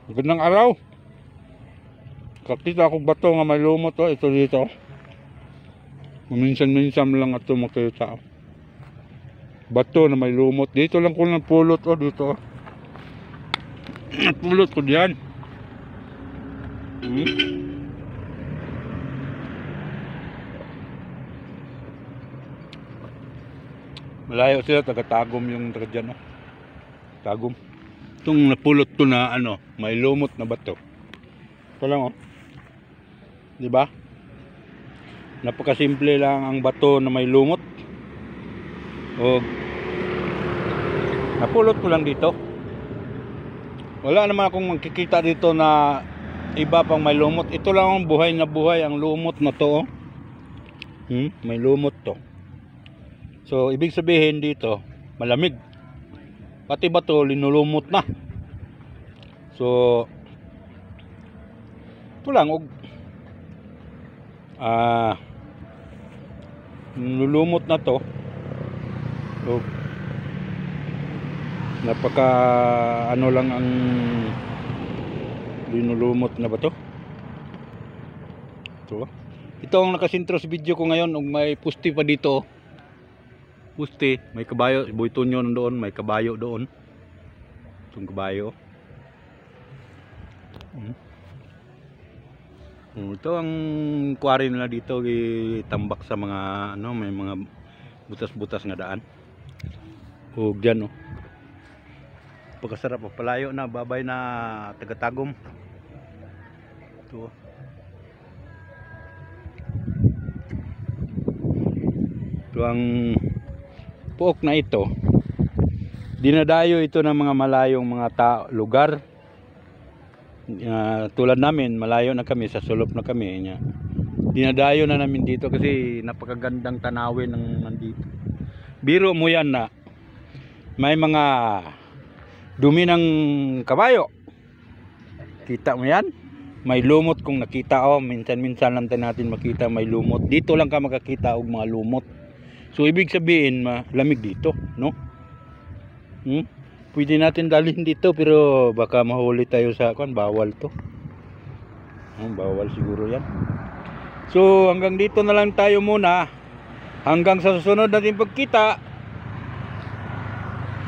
Magandang araw. Kakita ako bato nga may lumot to. Ito dito. Minsan-minsan lang ito makita. Bato na may lumot. Dito lang ko napulot o dito. Napulot ko diyan. Malayo sila, taga-tagom yung taga dyan. Tagom. Itong napulot ko na may lumot na bato. Ito lang di ba? Napakasimple lang ang bato na may lumot. O napulot ko lang dito. Wala naman akong makikita dito na iba pang may lumot. Ito lang ang buhay na buhay ang lumot na to. May lumot to. So ibig sabihin dito malamig. Pati bato linulumot na. So ito lang nilulumot na to. So napaka lang ang linulumot na bato. Ito ang nakasintro sa video ko ngayon. May pusti pa dito. Pusti, may kabayo, Boytonyo doon, may kabayo doon. Itong kabayo. Ito ang quarry nila dito, itambak sa mga may mga butas-butas nga daan. O diyan pagkasarap, palayo na, babay na taga-tagom. Ito. Ito ang puok na ito. Dinadayo ito ng mga malayong mga lugar. Tulad namin, malayo na kami, sa sulok na kami. Dinadayo na namin dito kasi napakagandang tanawin ng nandito. Biro mo yan na may mga dumi ng kabayo. Kita mo yan? May lumot kung nakita minsan-minsan lang natin makita may lumot. Dito lang ka makakita og mga lumot. So ibig sabihin malamig dito, no? Pwede natin dalhin dito pero baka mahuli tayo sa bawal to. Bawal siguro yan. So hanggang dito na lang tayo muna. Hanggang sa susunod natin pagkita.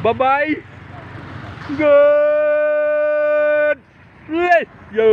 Bye-bye. God bless you.